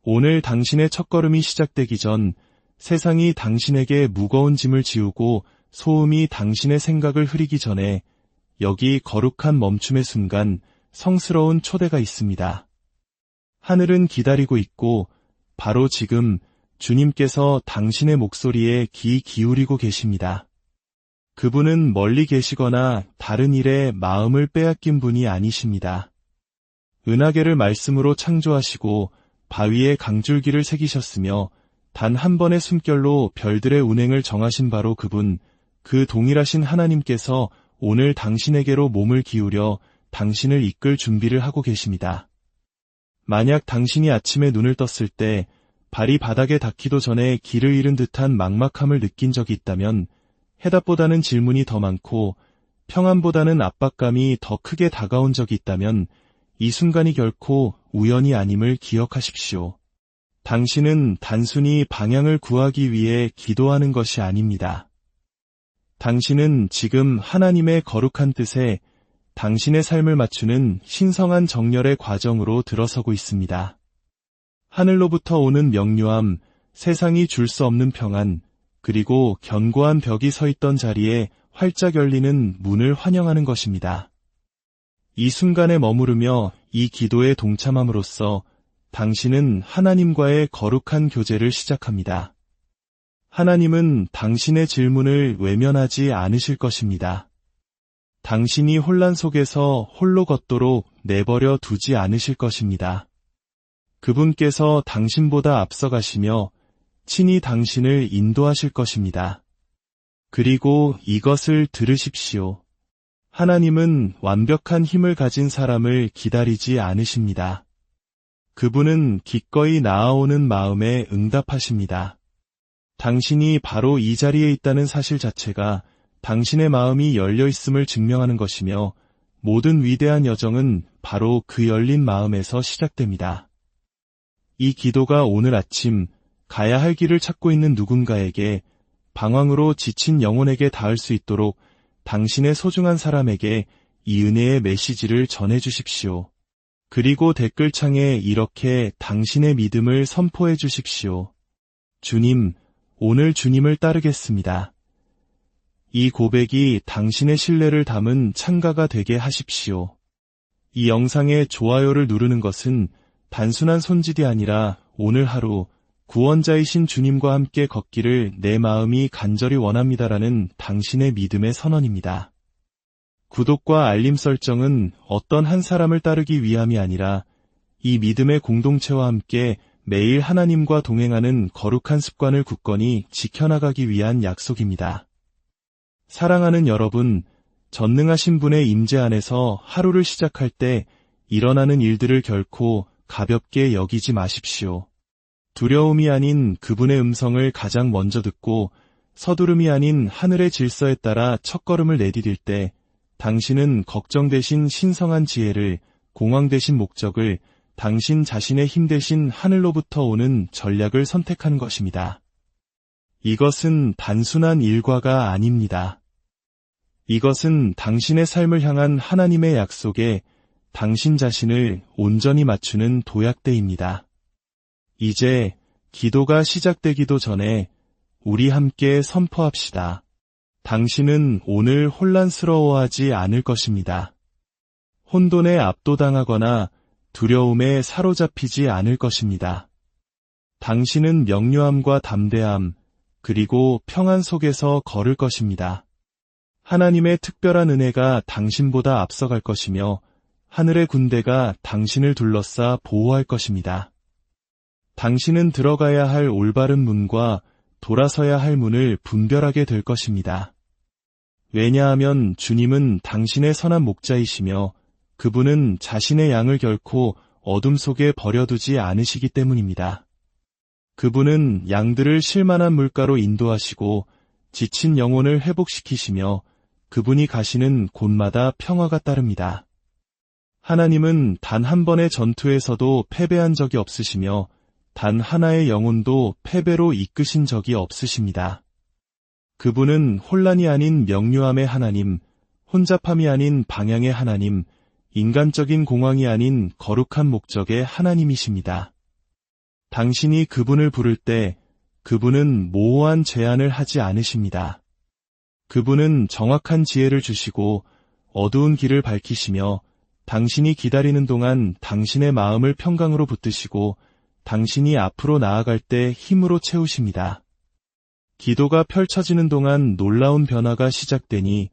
오늘 당신의 첫걸음이 시작되기 전 세상이 당신에게 무거운 짐을 지우고 소음이 당신의 생각을 흐리기 전에 여기 거룩한 멈춤의 순간 성스러운 초대가 있습니다. 하늘은 기다리고 있고 바로 지금 주님께서 당신의 목소리에 귀 기울이고 계십니다. 그분은 멀리 계시거나 다른 일에 마음을 빼앗긴 분이 아니십니다. 은하계를 말씀으로 창조하시고 바위에 강줄기를 새기셨으며 단 한 번의 숨결로 별들의 운행을 정하신 바로 그분, 그 동일하신 하나님께서 오늘 당신에게로 몸을 기울여 당신을 이끌 준비를 하고 계십니다. 만약 당신이 아침에 눈을 떴을 때 발이 바닥에 닿기도 전에 길을 잃은 듯한 막막함을 느낀 적이 있다면 해답보다는 질문이 더 많고 평안보다는 압박감이 더 크게 다가온 적이 있다면 이 순간이 결코 우연이 아님을 기억하십시오. 당신은 단순히 방향을 구하기 위해 기도하는 것이 아닙니다. 당신은 지금 하나님의 거룩한 뜻에 당신의 삶을 맞추는 신성한 정렬의 과정으로 들어서고 있습니다. 하늘로부터 오는 명료함, 세상이 줄 수 없는 평안, 그리고 견고한 벽이 서 있던 자리에 활짝 열리는 문을 환영하는 것입니다. 이 순간에 머무르며 이 기도에 동참함으로써 당신은 하나님과의 거룩한 교제를 시작합니다. 하나님은 당신의 질문을 외면하지 않으실 것입니다. 당신이 혼란 속에서 홀로 걷도록 내버려 두지 않으실 것입니다. 그분께서 당신보다 앞서가시며 친히 당신을 인도하실 것입니다. 그리고 이것을 들으십시오. 하나님은 완벽한 힘을 가진 사람을 기다리지 않으십니다. 그분은 기꺼이 나아오는 마음에 응답하십니다. 당신이 바로 이 자리에 있다는 사실 자체가 당신의 마음이 열려 있음을 증명하는 것이며 모든 위대한 여정은 바로 그 열린 마음에서 시작됩니다. 이 기도가 오늘 아침 가야 할 길을 찾고 있는 누군가에게 방황으로 지친 영혼에게 닿을 수 있도록 당신의 소중한 사람에게 이 은혜의 메시지를 전해주십시오. 그리고 댓글창에 이렇게 당신의 믿음을 선포해 주십시오. 주님, 오늘 주님을 따르겠습니다. 이 고백이 당신의 신뢰를 담은 찬가가 되게 하십시오. 이 영상에 좋아요를 누르는 것은 단순한 손짓이 아니라 오늘 하루 구원자이신 주님과 함께 걷기를 내 마음이 간절히 원합니다라는 당신의 믿음의 선언입니다. 구독과 알림 설정은 어떤 한 사람을 따르기 위함이 아니라 이 믿음의 공동체와 함께 매일 하나님과 동행하는 거룩한 습관을 굳건히 지켜나가기 위한 약속입니다. 사랑하는 여러분, 전능하신 분의 임재 안에서 하루를 시작할 때 일어나는 일들을 결코 가볍게 여기지 마십시오. 두려움이 아닌 그분의 음성을 가장 먼저 듣고 서두름이 아닌 하늘의 질서에 따라 첫걸음을 내디딜 때 당신은 걱정 대신 신성한 지혜를, 공황 대신 목적을, 당신 자신의 힘 대신 하늘로부터 오는 전략을 선택하는 것입니다. 이것은 단순한 일과가 아닙니다. 이것은 당신의 삶을 향한 하나님의 약속에 당신 자신을 온전히 맞추는 도약대입니다. 이제 기도가 시작되기도 전에 우리 함께 선포합시다. 당신은 오늘 혼란스러워하지 않을 것입니다. 혼돈에 압도당하거나 두려움에 사로잡히지 않을 것입니다. 당신은 명료함과 담대함, 그리고 평안 속에서 걸을 것입니다. 하나님의 특별한 은혜가 당신보다 앞서갈 것이며 하늘의 군대가 당신을 둘러싸 보호할 것입니다. 당신은 들어가야 할 올바른 문과 돌아서야 할 문을 분별하게 될 것입니다. 왜냐하면 주님은 당신의 선한 목자이시며 그분은 자신의 양을 결코 어둠 속에 버려두지 않으시기 때문입니다. 그분은 양들을 쉴만한 물가로 인도하시고 지친 영혼을 회복시키시며 그분이 가시는 곳마다 평화가 따릅니다. 하나님은 단 한 번의 전투에서도 패배한 적이 없으시며 단 하나의 영혼도 패배로 이끄신 적이 없으십니다. 그분은 혼란이 아닌 명료함의 하나님, 혼잡함이 아닌 방향의 하나님, 인간적인 공황이 아닌 거룩한 목적의 하나님이십니다. 당신이 그분을 부를 때 그분은 모호한 제안을 하지 않으십니다. 그분은 정확한 지혜를 주시고 어두운 길을 밝히시며 당신이 기다리는 동안 당신의 마음을 평강으로 붙드시고 당신이 앞으로 나아갈 때 힘으로 채우십니다. 기도가 펼쳐지는 동안 놀라운 변화가 시작되니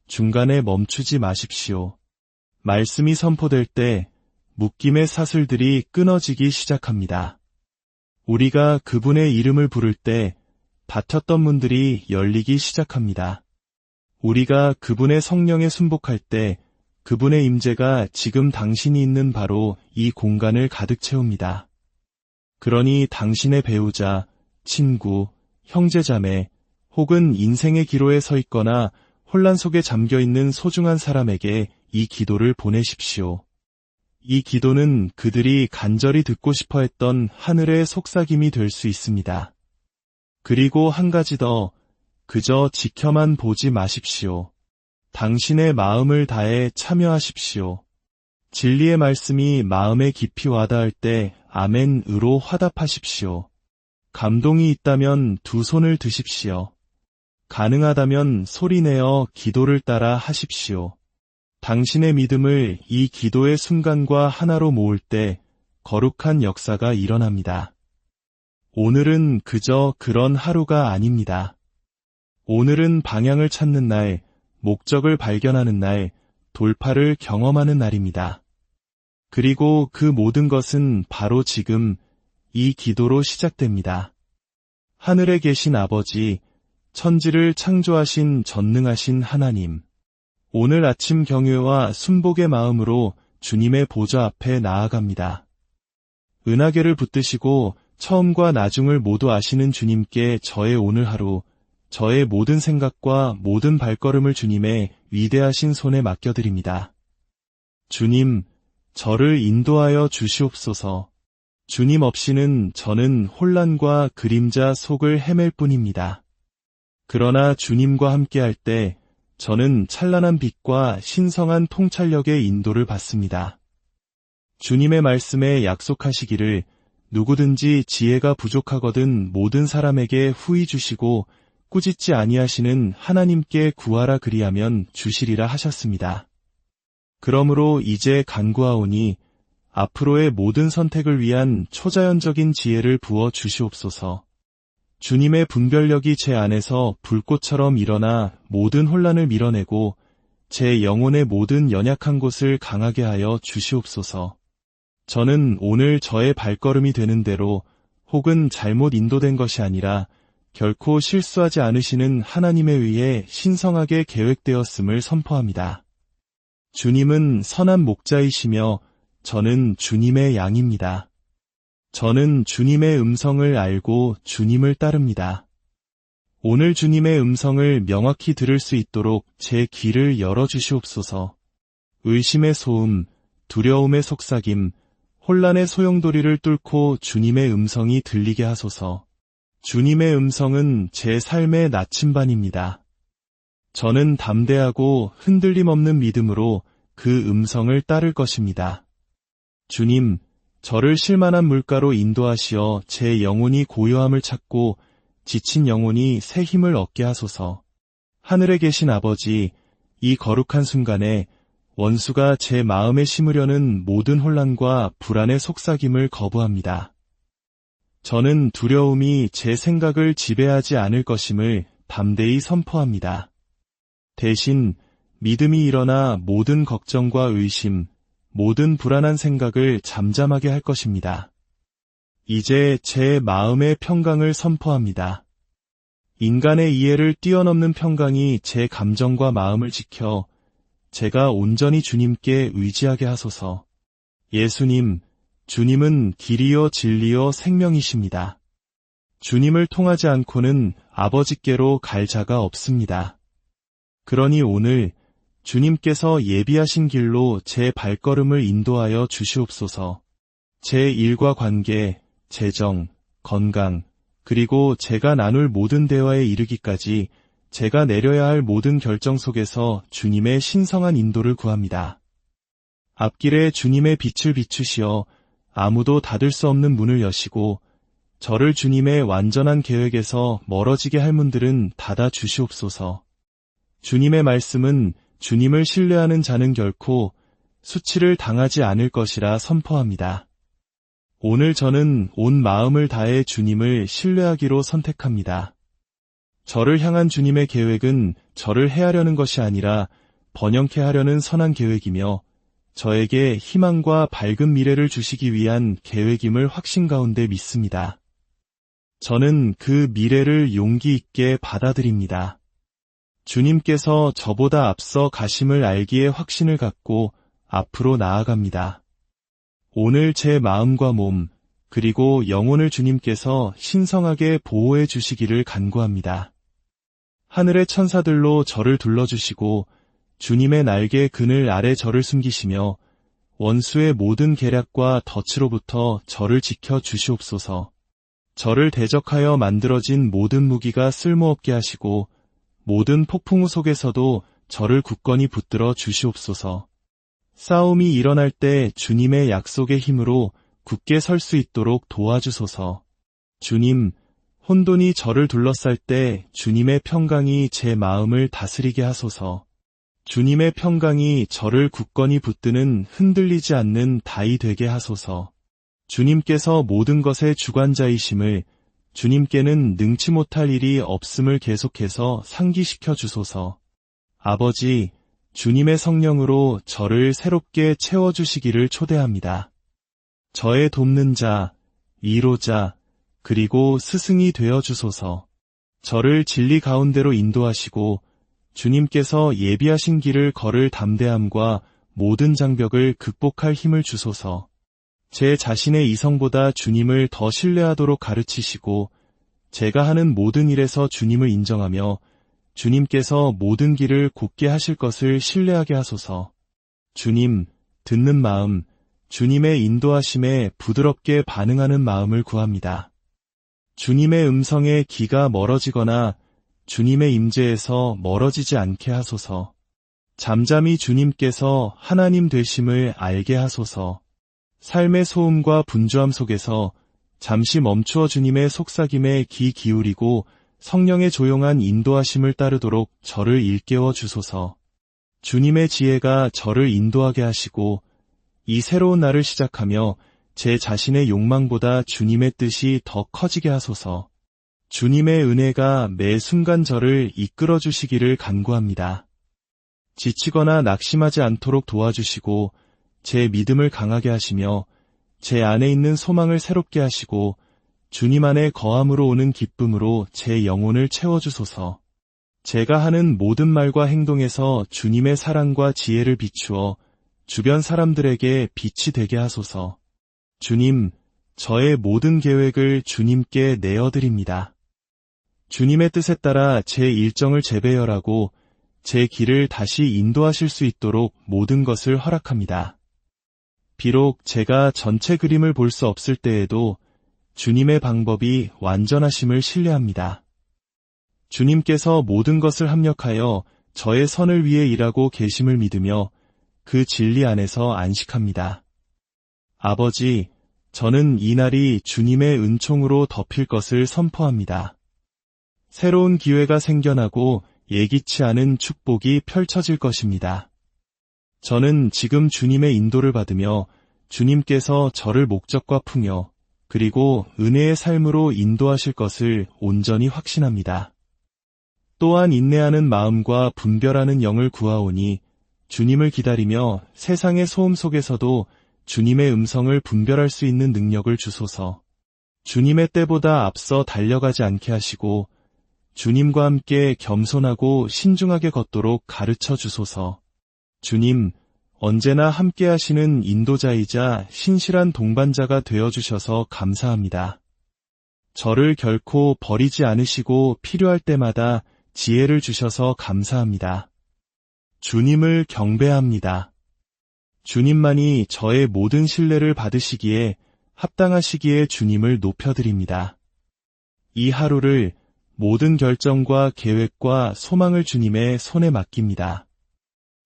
중간에 멈추지 마십시오. 말씀이 선포될 때 묶임의 사슬들이 끊어지기 시작합니다. 우리가 그분의 이름을 부를 때 닫혔던 문들이 열리기 시작합니다. 우리가 그분의 성령에 순복할 때 그분의 임재가 지금 당신이 있는 바로 이 공간을 가득 채웁니다. 그러니 당신의 배우자, 친구, 형제자매 혹은 인생의 기로에 서 있거나 혼란 속에 잠겨 있는 소중한 사람에게 이 기도를 보내십시오. 이 기도는 그들이 간절히 듣고 싶어 했던 하늘의 속삭임이 될 수 있습니다. 그리고 한 가지 더, 그저 지켜만 보지 마십시오. 당신의 마음을 다해 참여하십시오. 진리의 말씀이 마음에 깊이 와닿을 때 아멘으로 화답하십시오. 감동이 있다면 두 손을 드십시오. 가능하다면 소리내어 기도를 따라 하십시오. 당신의 믿음을 이 기도의 순간과 하나로 모을 때 거룩한 역사가 일어납니다. 오늘은 그저 그런 하루가 아닙니다. 오늘은 방향을 찾는 날, 목적을 발견하는 날, 돌파를 경험하는 날입니다. 그리고 그 모든 것은 바로 지금 이 기도로 시작됩니다. 하늘에 계신 아버지, 천지를 창조하신 전능하신 하나님, 오늘 아침 경외와 순복의 마음으로 주님의 보좌 앞에 나아갑니다. 은하계를 붙드시고 처음과 나중을 모두 아시는 주님께 저의 오늘 하루, 저의 모든 생각과 모든 발걸음을 주님의 위대하신 손에 맡겨드립니다. 주님, 저를 인도하여 주시옵소서. 주님 없이는 저는 혼란과 그림자 속을 헤맬 뿐입니다. 그러나 주님과 함께할 때 저는 찬란한 빛과 신성한 통찰력의 인도를 받습니다. 주님의 말씀에 약속하시기를 누구든지 지혜가 부족하거든 모든 사람에게 후히 주시고 꾸짖지 아니하시는 하나님께 구하라 그리하면 주시리라 하셨습니다. 그러므로 이제 간구하오니 앞으로의 모든 선택을 위한 초자연적인 지혜를 부어 주시옵소서. 주님의 분별력이 제 안에서 불꽃처럼 일어나 모든 혼란을 밀어내고 제 영혼의 모든 연약한 곳을 강하게 하여 주시옵소서. 저는 오늘 저의 발걸음이 되는 대로 혹은 잘못 인도된 것이 아니라 결코 실수하지 않으시는 하나님에 의해 신성하게 계획되었음을 선포합니다. 주님은 선한 목자이시며 저는 주님의 양입니다. 저는 주님의 음성을 알고 주님을 따릅니다. 오늘 주님의 음성을 명확히 들을 수 있도록 제 귀를 열어주시옵소서. 의심의 소음, 두려움의 속삭임, 혼란의 소용돌이를 뚫고 주님의 음성이 들리게 하소서. 주님의 음성은 제 삶의 나침반입니다. 저는 담대하고 흔들림 없는 믿음으로 그 음성을 따를 것입니다. 주님, 저를 쉴만한 물가로 인도하시어 제 영혼이 고요함을 찾고 지친 영혼이 새 힘을 얻게 하소서. 하늘에 계신 아버지, 이 거룩한 순간에 원수가 제 마음에 심으려는 모든 혼란과 불안의 속삭임을 거부합니다. 저는 두려움이 제 생각을 지배하지 않을 것임을 담대히 선포합니다. 대신 믿음이 일어나 모든 걱정과 의심, 모든 불안한 생각을 잠잠하게 할 것입니다. 이제 제 마음의 평강을 선포합니다. 인간의 이해를 뛰어넘는 평강이 제 감정과 마음을 지켜 제가 온전히 주님께 의지하게 하소서. 예수님, 주님은 길이요 진리요 생명이십니다. 주님을 통하지 않고는 아버지께로 갈 자가 없습니다. 그러니 오늘 주님께서 예비하신 길로 제 발걸음을 인도하여 주시옵소서. 제 일과 관계, 재정, 건강, 그리고 제가 나눌 모든 대화에 이르기까지 제가 내려야 할 모든 결정 속에서 주님의 신성한 인도를 구합니다. 앞길에 주님의 빛을 비추시어 아무도 닫을 수 없는 문을 여시고 저를 주님의 완전한 계획에서 멀어지게 할 문들은 닫아 주시옵소서. 주님의 말씀은 주님을 신뢰하는 자는 결코 수치를 당하지 않을 것이라 선포합니다. 오늘 저는 온 마음을 다해 주님을 신뢰하기로 선택합니다. 저를 향한 주님의 계획은 저를 해하려는 것이 아니라 번영케 하려는 선한 계획이며 저에게 희망과 밝은 미래를 주시기 위한 계획임을 확신 가운데 믿습니다. 저는 그 미래를 용기 있게 받아들입니다. 주님께서 저보다 앞서 가심을 알기에 확신을 갖고 앞으로 나아갑니다. 오늘 제 마음과 몸, 그리고 영혼을 주님께서 신성하게 보호해 주시기를 간구합니다. 하늘의 천사들로 저를 둘러주시고 주님의 날개 그늘 아래 저를 숨기시며 원수의 모든 계략과 덫으로부터 저를 지켜 주시옵소서. 저를 대적하여 만들어진 모든 무기가 쓸모없게 하시고 모든 폭풍우 속에서도 저를 굳건히 붙들어 주시옵소서. 싸움이 일어날 때 주님의 약속의 힘으로 굳게 설 수 있도록 도와주소서. 주님, 혼돈이 저를 둘러쌀 때 주님의 평강이 제 마음을 다스리게 하소서. 주님의 평강이 저를 굳건히 붙드는 흔들리지 않는 다이 되게 하소서. 주님께서 모든 것의 주관자이심을, 주님께는 능치 못할 일이 없음을 계속해서 상기시켜 주소서. 아버지, 주님의 성령으로 저를 새롭게 채워주시기를 초대합니다. 저의 돕는 자, 위로자, 그리고 스승이 되어 주소서. 저를 진리 가운데로 인도하시고 주님께서 예비하신 길을 걸을 담대함과 모든 장벽을 극복할 힘을 주소서. 제 자신의 이성보다 주님을 더 신뢰하도록 가르치시고 제가 하는 모든 일에서 주님을 인정하며 주님께서 모든 길을 곧게 하실 것을 신뢰하게 하소서. 주님, 듣는 마음, 주님의 인도하심에 부드럽게 반응하는 마음을 구합니다. 주님의 음성에 귀가 멀어지거나 주님의 임재에서 멀어지지 않게 하소서. 잠잠히 주님께서 하나님 되심을 알게 하소서. 삶의 소음과 분주함 속에서 잠시 멈추어 주님의 속삭임에 귀 기울이고 성령의 조용한 인도하심을 따르도록 저를 일깨워 주소서. 주님의 지혜가 저를 인도하게 하시고 이 새로운 날을 시작하며 제 자신의 욕망보다 주님의 뜻이 더 커지게 하소서. 주님의 은혜가 매 순간 저를 이끌어 주시기를 간구합니다. 지치거나 낙심하지 않도록 도와주시고 제 믿음을 강하게 하시며 제 안에 있는 소망을 새롭게 하시고 주님 안에 거함으로 오는 기쁨으로 제 영혼을 채워주소서. 제가 하는 모든 말과 행동에서 주님의 사랑과 지혜를 비추어 주변 사람들에게 빛이 되게 하소서. 주님, 저의 모든 계획을 주님께 내어드립니다. 주님의 뜻에 따라 제 일정을 재배열하고 제 길을 다시 인도하실 수 있도록 모든 것을 허락합니다. 비록 제가 전체 그림을 볼 수 없을 때에도 주님의 방법이 완전하심을 신뢰합니다. 주님께서 모든 것을 합력하여 저의 선을 위해 일하고 계심을 믿으며 그 진리 안에서 안식합니다. 아버지, 저는 이 날이 주님의 은총으로 덮일 것을 선포합니다. 새로운 기회가 생겨나고 예기치 않은 축복이 펼쳐질 것입니다. 저는 지금 주님의 인도를 받으며 주님께서 저를 목적과 풍요, 그리고 은혜의 삶으로 인도하실 것을 온전히 확신합니다. 또한 인내하는 마음과 분별하는 영을 구하오니 주님을 기다리며 세상의 소음 속에서도 주님의 음성을 분별할 수 있는 능력을 주소서. 주님의 때보다 앞서 달려가지 않게 하시고 주님과 함께 겸손하고 신중하게 걷도록 가르쳐 주소서. 주님, 언제나 함께 하시는 인도자이자 신실한 동반자가 되어주셔서 감사합니다. 저를 결코 버리지 않으시고 필요할 때마다 지혜를 주셔서 감사합니다. 주님을 경배합니다. 주님만이 저의 모든 신뢰를 받으시기에 합당하시기에 주님을 높여드립니다. 이 하루를 모든 결정과 계획과 소망을 주님의 손에 맡깁니다.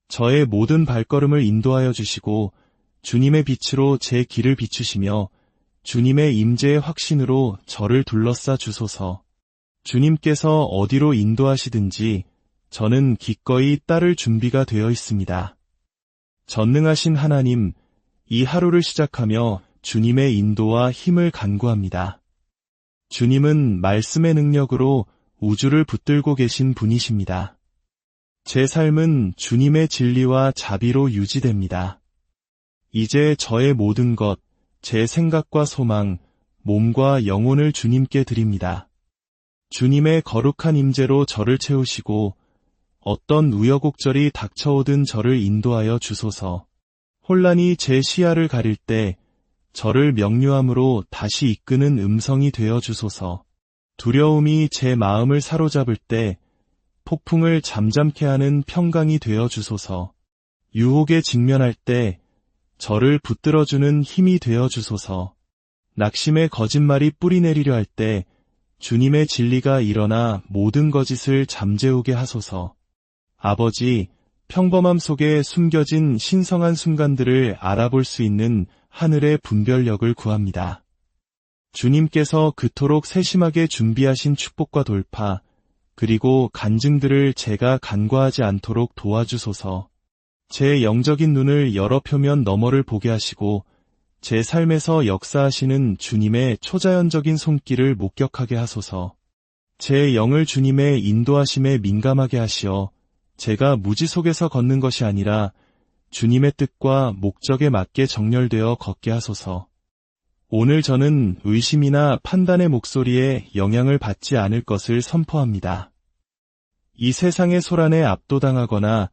저의 모든 발걸음을 인도하여 주시고 주님의 빛으로 제 길을 비추시며 주님의 임재의 확신으로 저를 둘러싸 주소서. 주님께서 어디로 인도하시든지 저는 기꺼이 따를 준비가 되어 있습니다. 전능하신 하나님, 이 하루를 시작하며 주님의 인도와 힘을 간구합니다. 주님은 말씀의 능력으로 우주를 붙들고 계신 분이십니다. 제 삶은 주님의 진리와 자비로 유지됩니다. 이제 저의 모든 것, 제 생각과 소망, 몸과 영혼을 주님께 드립니다. 주님의 거룩한 임재로 저를 채우시고 어떤 우여곡절이 닥쳐오든 저를 인도하여 주소서. 혼란이 제 시야를 가릴 때 저를 명료함으로 다시 이끄는 음성이 되어 주소서. 두려움이 제 마음을 사로잡을 때 폭풍을 잠잠케 하는 평강이 되어 주소서. 유혹에 직면할 때 저를 붙들어주는 힘이 되어 주소서. 낙심의 거짓말이 뿌리내리려 할 때 주님의 진리가 일어나 모든 거짓을 잠재우게 하소서. 아버지, 평범함 속에 숨겨진 신성한 순간들을 알아볼 수 있는 하늘의 분별력을 구합니다. 주님께서 그토록 세심하게 준비하신 축복과 돌파, 그리고 간증들을 제가 간과하지 않도록 도와주소서. 제 영적인 눈을 여러 표면 너머를 보게 하시고 제 삶에서 역사하시는 주님의 초자연적인 손길을 목격하게 하소서. 제 영을 주님의 인도하심에 민감하게 하시어 제가 무지 속에서 걷는 것이 아니라 주님의 뜻과 목적에 맞게 정렬되어 걷게 하소서. 오늘 저는 의심이나 판단의 목소리에 영향을 받지 않을 것을 선포합니다. 이 세상의 소란에 압도당하거나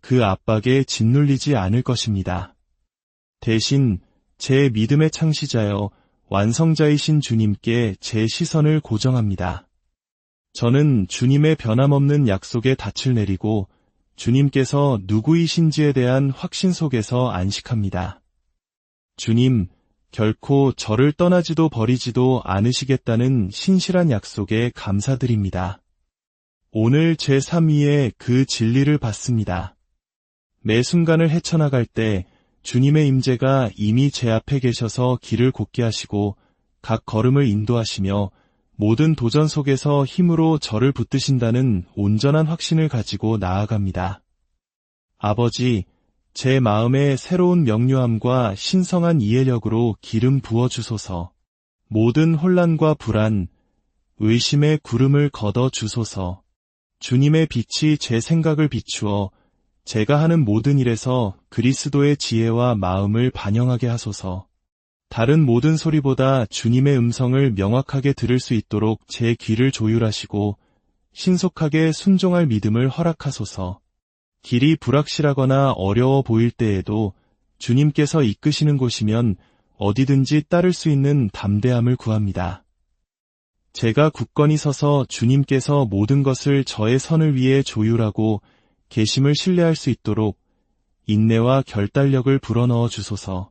그 압박에 짓눌리지 않을 것입니다. 대신 제 믿음의 창시자여 완성자이신 주님께 제 시선을 고정합니다. 저는 주님의 변함없는 약속에 닻을 내리고 주님께서 누구이신지에 대한 확신 속에서 안식합니다. 주님, 결코 저를 떠나지도 버리지도 않으시겠다는 신실한 약속에 감사드립니다. 오늘 제 삶 위에 그 진리를 받습니다. 매 순간을 헤쳐나갈 때 주님의 임재가 이미 제 앞에 계셔서 길을 곧게 하시고 각 걸음을 인도하시며 모든 도전 속에서 힘으로 저를 붙드신다는 온전한 확신을 가지고 나아갑니다. 아버지, 제 마음에 새로운 명료함과 신성한 이해력으로 기름 부어주소서. 모든 혼란과 불안, 의심의 구름을 걷어주소서. 주님의 빛이 제 생각을 비추어 제가 하는 모든 일에서 그리스도의 지혜와 마음을 반영하게 하소서. 다른 모든 소리보다 주님의 음성을 명확하게 들을 수 있도록 제 귀를 조율하시고 신속하게 순종할 믿음을 허락하소서. 길이 불확실하거나 어려워 보일 때에도 주님께서 이끄시는 곳이면 어디든지 따를 수 있는 담대함을 구합니다. 제가 굳건히 서서 주님께서 모든 것을 저의 선을 위해 조율하고 계심을 신뢰할 수 있도록 인내와 결단력을 불어넣어 주소서.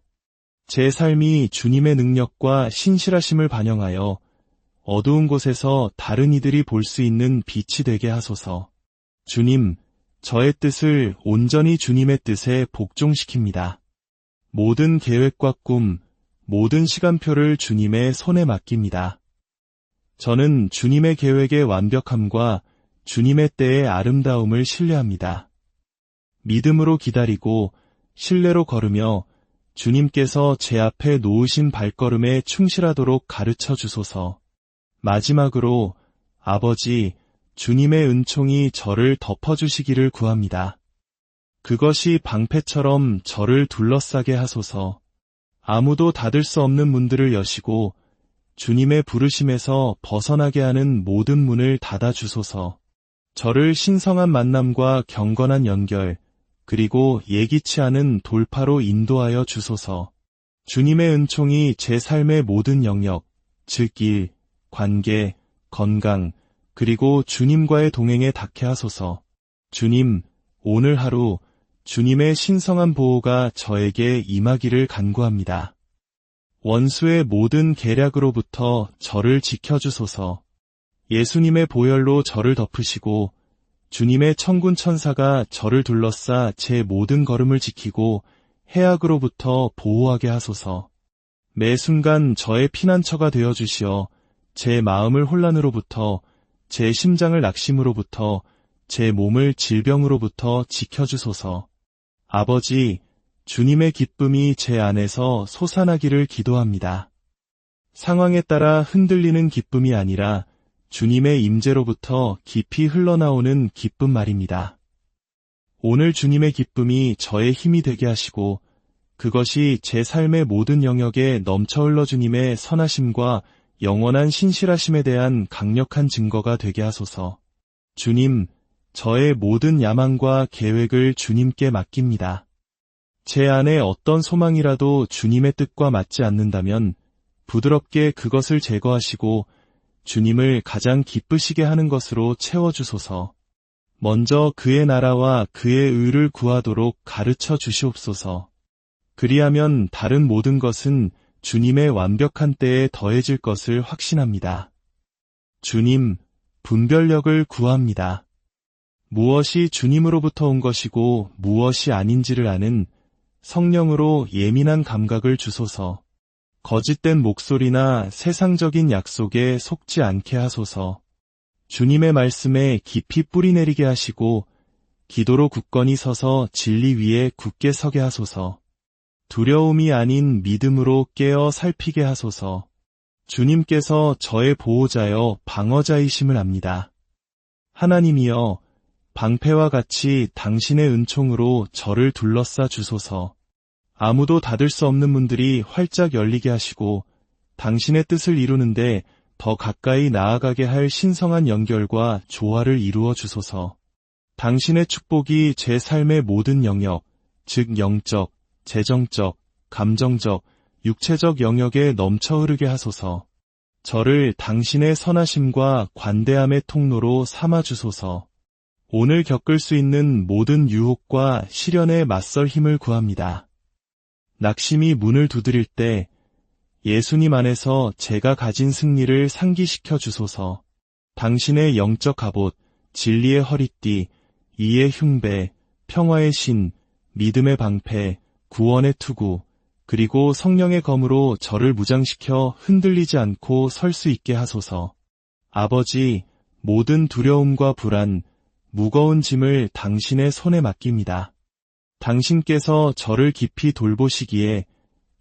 제 삶이 주님의 능력과 신실하심을 반영하여 어두운 곳에서 다른 이들이 볼 수 있는 빛이 되게 하소서. 주님, 저의 뜻을 온전히 주님의 뜻에 복종시킵니다. 모든 계획과 꿈, 모든 시간표를 주님의 손에 맡깁니다. 저는 주님의 계획의 완벽함과 주님의 때의 아름다움을 신뢰합니다. 믿음으로 기다리고 신뢰로 걸으며 주님께서 제 앞에 놓으신 발걸음에 충실하도록 가르쳐 주소서. 마지막으로 아버지, 주님의 은총이 저를 덮어주시기를 구합니다. 그것이 방패처럼 저를 둘러싸게 하소서. 아무도 닫을 수 없는 문들을 여시고 주님의 부르심에서 벗어나게 하는 모든 문을 닫아주소서. 저를 신성한 만남과 경건한 연결, 그리고 예기치 않은 돌파로 인도하여 주소서. 주님의 은총이 제 삶의 모든 영역, 즉 일, 관계, 건강, 그리고 주님과의 동행에 닿게 하소서. 주님, 오늘 하루 주님의 신성한 보호가 저에게 임하기를 간구합니다. 원수의 모든 계략으로부터 저를 지켜주소서. 예수님의 보혈로 저를 덮으시고 주님의 천군 천사가 저를 둘러싸 제 모든 걸음을 지키고 해악으로부터 보호하게 하소서. 매 순간 저의 피난처가 되어 주시어 제 마음을 혼란으로부터, 제 심장을 낙심으로부터, 제 몸을 질병으로부터 지켜주소서. 아버지, 주님의 기쁨이 제 안에서 솟아나기를 기도합니다. 상황에 따라 흔들리는 기쁨이 아니라 주님의 임재로부터 깊이 흘러나오는 기쁨 말입니다. 오늘 주님의 기쁨이 저의 힘이 되게 하시고 그것이 제 삶의 모든 영역에 넘쳐 흘러 주님의 선하심과 영원한 신실하심에 대한 강력한 증거가 되게 하소서. 주님, 저의 모든 야망과 계획을 주님께 맡깁니다. 제 안에 어떤 소망이라도 주님의 뜻과 맞지 않는다면 부드럽게 그것을 제거하시고 주님을 가장 기쁘시게 하는 것으로 채워주소서. 먼저 그의 나라와 그의 의를 구하도록 가르쳐 주시옵소서. 그리하면 다른 모든 것은 주님의 완벽한 때에 더해질 것을 확신합니다. 주님, 분별력을 구합니다. 무엇이 주님으로부터 온 것이고 무엇이 아닌지를 아는 성령으로 예민한 감각을 주소서. 거짓된 목소리나 세상적인 약속에 속지 않게 하소서. 주님의 말씀에 깊이 뿌리내리게 하시고 기도로 굳건히 서서 진리 위에 굳게 서게 하소서. 두려움이 아닌 믿음으로 깨어 살피게 하소서. 주님께서 저의 보호자여 방어자이심을 압니다. 하나님이여, 방패와 같이 당신의 은총으로 저를 둘러싸 주소서. 아무도 닫을 수 없는 문들이 활짝 열리게 하시고 당신의 뜻을 이루는데 더 가까이 나아가게 할 신성한 연결과 조화를 이루어 주소서. 당신의 축복이 제 삶의 모든 영역, 즉 영적, 재정적, 감정적, 육체적 영역에 넘쳐 흐르게 하소서. 저를 당신의 선하심과 관대함의 통로로 삼아 주소서. 오늘 겪을 수 있는 모든 유혹과 시련에 맞설 힘을 구합니다. 낙심이 문을 두드릴 때 예수님 안에서 제가 가진 승리를 상기시켜 주소서. 당신의 영적 갑옷, 진리의 허리띠, 이의 흉배, 평화의 신, 믿음의 방패, 구원의 투구, 그리고 성령의 검으로 저를 무장시켜 흔들리지 않고 설 수 있게 하소서. 아버지, 모든 두려움과 불안, 무거운 짐을 당신의 손에 맡깁니다. 당신께서 저를 깊이 돌보시기에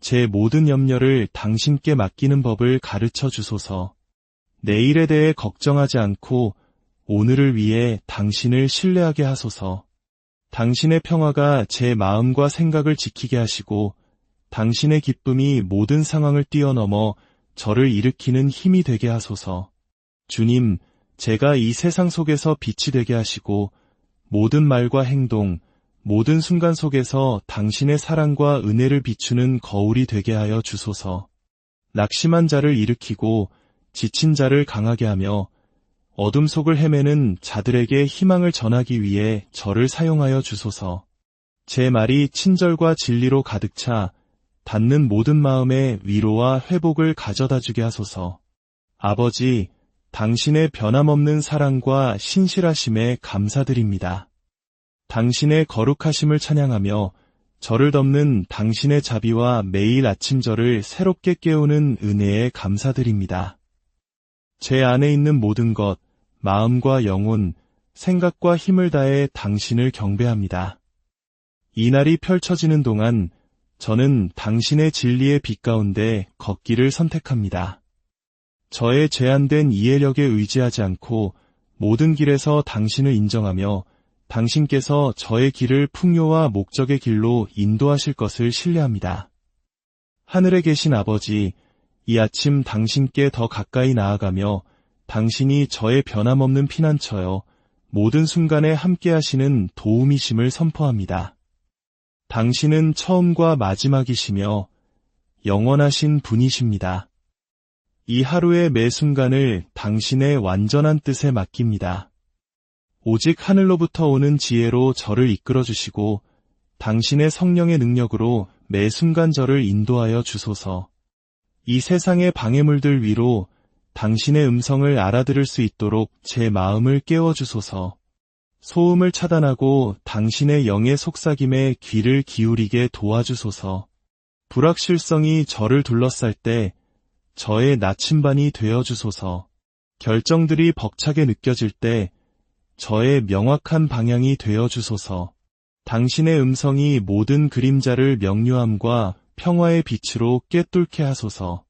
제 모든 염려를 당신께 맡기는 법을 가르쳐 주소서. 내일에 대해 걱정하지 않고 오늘을 위해 당신을 신뢰하게 하소서. 당신의 평화가 제 마음과 생각을 지키게 하시고 당신의 기쁨이 모든 상황을 뛰어넘어 저를 일으키는 힘이 되게 하소서. 주님, 제가 이 세상 속에서 빛이 되게 하시고 모든 말과 행동, 모든 순간 속에서 당신의 사랑과 은혜를 비추는 거울이 되게 하여 주소서. 낙심한 자를 일으키고 지친 자를 강하게 하며 어둠 속을 헤매는 자들에게 희망을 전하기 위해 저를 사용하여 주소서. 제 말이 친절과 진리로 가득 차 닿는 모든 마음에 위로와 회복을 가져다 주게 하소서. 아버지, 당신의 변함없는 사랑과 신실하심에 감사드립니다. 당신의 거룩하심을 찬양하며 저를 덮는 당신의 자비와 매일 아침 저를 새롭게 깨우는 은혜에 감사드립니다. 제 안에 있는 모든 것, 마음과 영혼, 생각과 힘을 다해 당신을 경배합니다. 이 날이 펼쳐지는 동안 저는 당신의 진리의 빛 가운데 걷기를 선택합니다. 저의 제한된 이해력에 의지하지 않고 모든 길에서 당신을 인정하며 당신께서 저의 길을 풍요와 목적의 길로 인도하실 것을 신뢰합니다. 하늘에 계신 아버지, 이 아침 당신께 더 가까이 나아가며 당신이 저의 변함없는 피난처여 모든 순간에 함께하시는 도움이심을 선포합니다. 당신은 처음과 마지막이시며 영원하신 분이십니다. 이 하루의 매 순간을 당신의 완전한 뜻에 맡깁니다. 오직 하늘로부터 오는 지혜로 저를 이끌어 주시고 당신의 성령의 능력으로 매 순간 저를 인도하여 주소서. 이 세상의 방해물들 위로 당신의 음성을 알아들을 수 있도록 제 마음을 깨워 주소서. 소음을 차단하고 당신의 영의 속삭임에 귀를 기울이게 도와주소서. 불확실성이 저를 둘러쌀 때 저의 나침반이 되어주소서. 결정들이 벅차게 느껴질 때 저의 명확한 방향이 되어주소서. 당신의 음성이 모든 그림자를 명료함과 평화의 빛으로 꿰뚫게 하소서.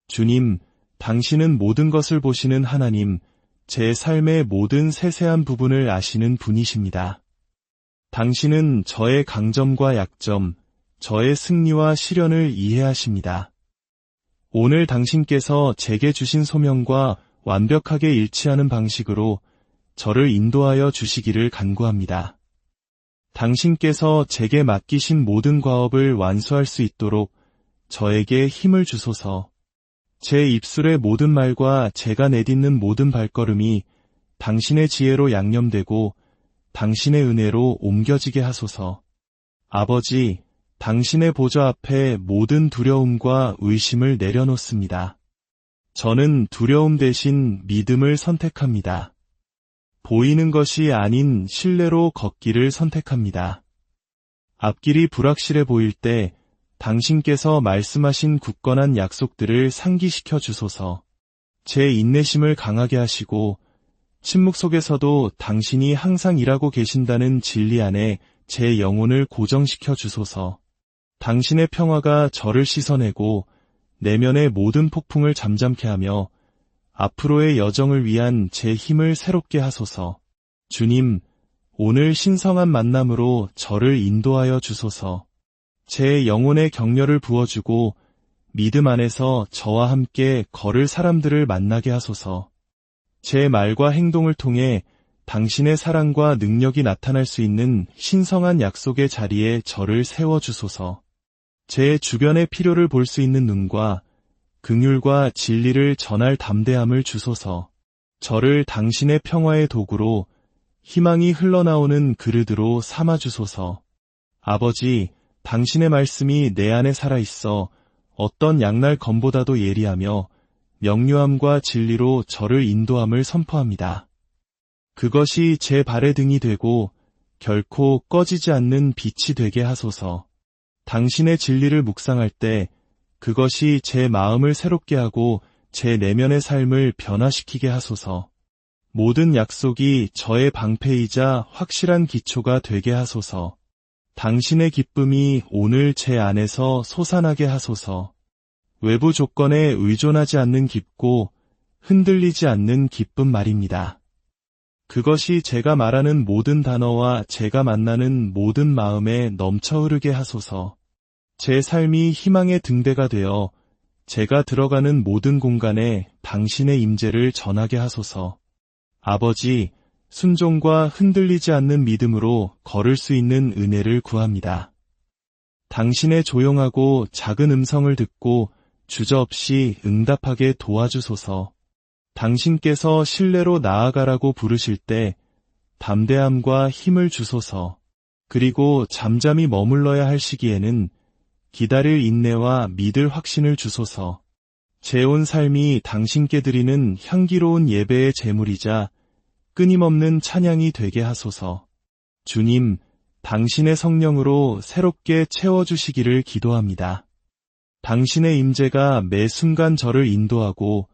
주님, 당신은 모든 것을 보시는 하나님, 제 삶의 모든 세세한 부분을 아시는 분이십니다. 당신은 저의 강점과 약점, 저의 승리와 시련을 이해하십니다. 오늘 당신께서 제게 주신 소명과 완벽하게 일치하는 방식으로 저를 인도하여 주시기를 간구합니다. 당신께서 제게 맡기신 모든 과업을 완수할 수 있도록 저에게 힘을 주소서. 제 입술의 모든 말과 제가 내딛는 모든 발걸음이 당신의 지혜로 양념되고 당신의 은혜로 옮겨지게 하소서. 아버지, 당신의 보좌 앞에 모든 두려움과 의심을 내려놓습니다. 저는 두려움 대신 믿음을 선택합니다. 보이는 것이 아닌 신뢰로 걷기를 선택합니다. 앞길이 불확실해 보일 때 당신께서 말씀하신 굳건한 약속들을 상기시켜 주소서. 제 인내심을 강하게 하시고 침묵 속에서도 당신이 항상 일하고 계신다는 진리 안에 제 영혼을 고정시켜 주소서. 당신의 평화가 저를 씻어내고 내면의 모든 폭풍을 잠잠케 하며 앞으로의 여정을 위한 제 힘을 새롭게 하소서. 주님, 오늘 신성한 만남으로 저를 인도하여 주소서. 제 영혼의 격려를 부어주고 믿음 안에서 저와 함께 걸을 사람들을 만나게 하소서. 제 말과 행동을 통해 당신의 사랑과 능력이 나타날 수 있는 신성한 약속의 자리에 저를 세워주소서. 제 주변의 필요를 볼 수 있는 눈과 긍휼과 진리를 전할 담대함을 주소서. 저를 당신의 평화의 도구로 희망이 흘러나오는 그릇으로 삼아주소서. 아버지, 당신의 말씀이 내 안에 살아있어 어떤 양날 검보다도 예리하며 명료함과 진리로 저를 인도함을 선포합니다. 그것이 제 발의 등이 되고 결코 꺼지지 않는 빛이 되게 하소서. 당신의 진리를 묵상할 때 그것이 제 마음을 새롭게 하고 제 내면의 삶을 변화시키게 하소서. 모든 약속이 저의 방패이자 확실한 기초가 되게 하소서. 당신의 기쁨이 오늘 제 안에서 솟아나게 하소서. 외부 조건에 의존하지 않는 깊고 흔들리지 않는 기쁨 말입니다. 그것이 제가 말하는 모든 단어와 제가 만나는 모든 마음에 넘쳐 흐르게 하소서. 제 삶이 희망의 등대가 되어 제가 들어가는 모든 공간에 당신의 임재를 전하게 하소서. 아버지, 순종과 흔들리지 않는 믿음으로 걸을 수 있는 은혜를 구합니다. 당신의 조용하고 작은 음성을 듣고 주저없이 응답하게 도와주소서. 당신께서 신뢰로 나아가라고 부르실 때 담대함과 힘을 주소서. 그리고 잠잠히 머물러야 할 시기에는 기다릴 인내와 믿을 확신을 주소서. 제 온 삶이 당신께 드리는 향기로운 예배의 제물이자 끊임없는 찬양이 되게 하소서. 주님, 당신의 성령으로 새롭게 채워주시기를 기도합니다. 당신의 임재가 매 순간 저를 인도하고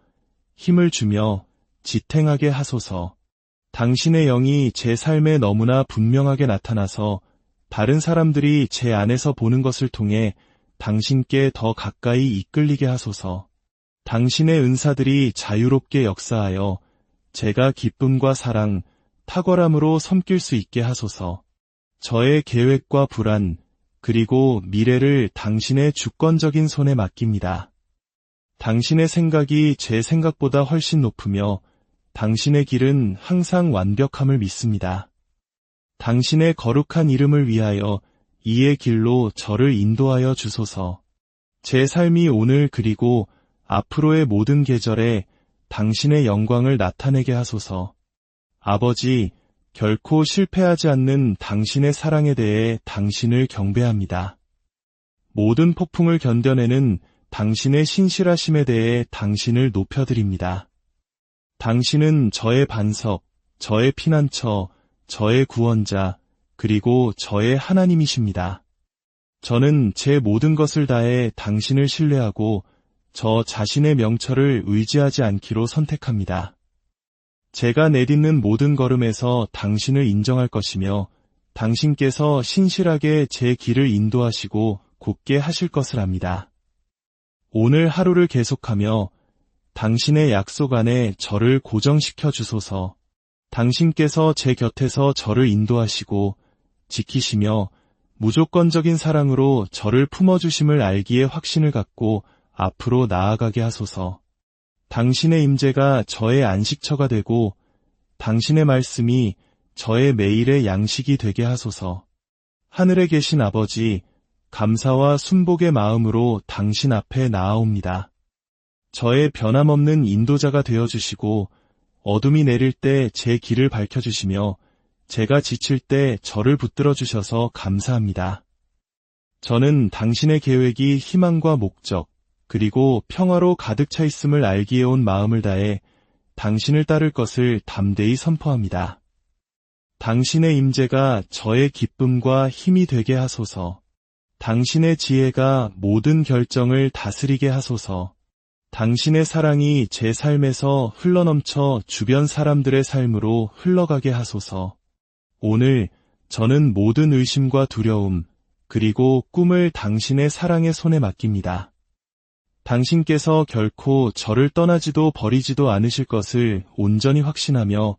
힘을 주며 지탱하게 하소서. 당신의 영이 제 삶에 너무나 분명하게 나타나서 다른 사람들이 제 안에서 보는 것을 통해 당신께 더 가까이 이끌리게 하소서. 당신의 은사들이 자유롭게 역사하여 제가 기쁨과 사랑, 탁월함으로 섬길 수 있게 하소서. 저의 계획과 불안, 그리고 미래를 당신의 주권적인 손에 맡깁니다. 당신의 생각이 제 생각보다 훨씬 높으며 당신의 길은 항상 완벽함을 믿습니다. 당신의 거룩한 이름을 위하여 이의 길로 저를 인도하여 주소서. 제 삶이 오늘 그리고 앞으로의 모든 계절에 당신의 영광을 나타내게 하소서. 아버지, 결코 실패하지 않는 당신의 사랑에 대해 당신을 경배합니다. 모든 폭풍을 견뎌내는 당신의 신실하심에 대해 당신을 높여드립니다. 당신은 저의 반석, 저의 피난처, 저의 구원자, 그리고 저의 하나님이십니다. 저는 제 모든 것을 다해 당신을 신뢰하고 저 자신의 명철을 의지하지 않기로 선택합니다. 제가 내딛는 모든 걸음에서 당신을 인정할 것이며 당신께서 신실하게 제 길을 인도하시고 곧게 하실 것을 압니다. 오늘 하루를 계속하며 당신의 약속 안에 저를 고정시켜 주소서. 당신께서 제 곁에서 저를 인도하시고 지키시며 무조건적인 사랑으로 저를 품어주심을 알기에 확신을 갖고 앞으로 나아가게 하소서. 당신의 임재가 저의 안식처가 되고 당신의 말씀이 저의 매일의 양식이 되게 하소서. 하늘에 계신 아버지, 감사와 순복의 마음으로 당신 앞에 나아옵니다. 저의 변함없는 인도자가 되어주시고 어둠이 내릴 때 제 길을 밝혀주시며 제가 지칠 때 저를 붙들어 주셔서 감사합니다. 저는 당신의 계획이 희망과 목적, 그리고 평화로 가득 차 있음을 알기에 온 마음을 다해 당신을 따를 것을 담대히 선포합니다. 당신의 임재가 저의 기쁨과 힘이 되게 하소서. 당신의 지혜가 모든 결정을 다스리게 하소서. 당신의 사랑이 제 삶에서 흘러넘쳐 주변 사람들의 삶으로 흘러가게 하소서. 오늘 저는 모든 의심과 두려움, 그리고 꿈을 당신의 사랑의 손에 맡깁니다. 당신께서 결코 저를 떠나지도 버리지도 않으실 것을 온전히 확신하며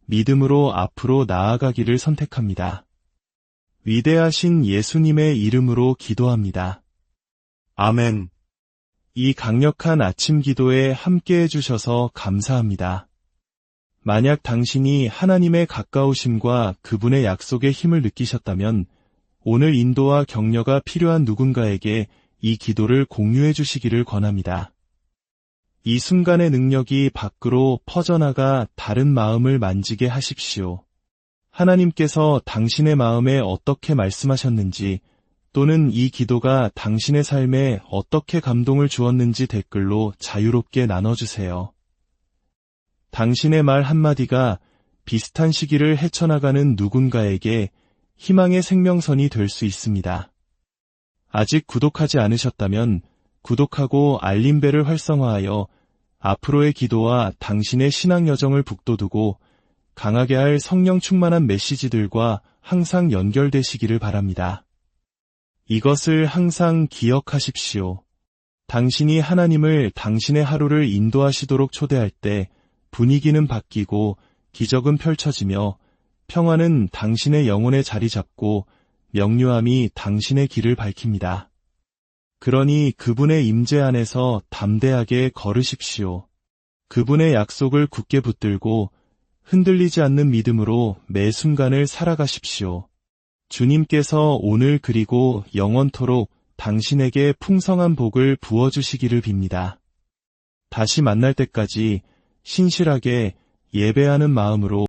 믿음으로 앞으로 나아가기를 선택합니다. 위대하신 예수님의 이름으로 기도합니다. 아멘. 이 강력한 아침 기도에 함께해 주셔서 감사합니다. 만약 당신이 하나님의 가까우심과 그분의 약속의 힘을 느끼셨다면 오늘 인도와 격려가 필요한 누군가에게 이 기도를 공유해 주시기를 권합니다. 이 순간의 능력이 밖으로 퍼져나가 다른 마음을 만지게 하십시오. 하나님께서 당신의 마음에 어떻게 말씀하셨는지 또는 이 기도가 당신의 삶에 어떻게 감동을 주었는지 댓글로 자유롭게 나눠주세요. 당신의 말 한마디가 비슷한 시기를 헤쳐나가는 누군가에게 희망의 생명선이 될 수 있습니다. 아직 구독하지 않으셨다면 구독하고 알림벨을 활성화하여 앞으로의 기도와 당신의 신앙 여정을 북돋우고 강하게 할 성령 충만한 메시지들과 항상 연결되시기를 바랍니다. 이것을 항상 기억하십시오. 당신이 하나님을 당신의 하루를 인도하시도록 초대할 때 분위기는 바뀌고 기적은 펼쳐지며 평화는 당신의 영혼에 자리 잡고 명료함이 당신의 길을 밝힙니다. 그러니 그분의 임재 안에서 담대하게 걸으십시오. 그분의 약속을 굳게 붙들고 흔들리지 않는 믿음으로 매 순간을 살아가십시오. 주님께서 오늘 그리고 영원토록 당신에게 풍성한 복을 부어주시기를 빕니다. 다시 만날 때까지 신실하게 예배하는 마음으로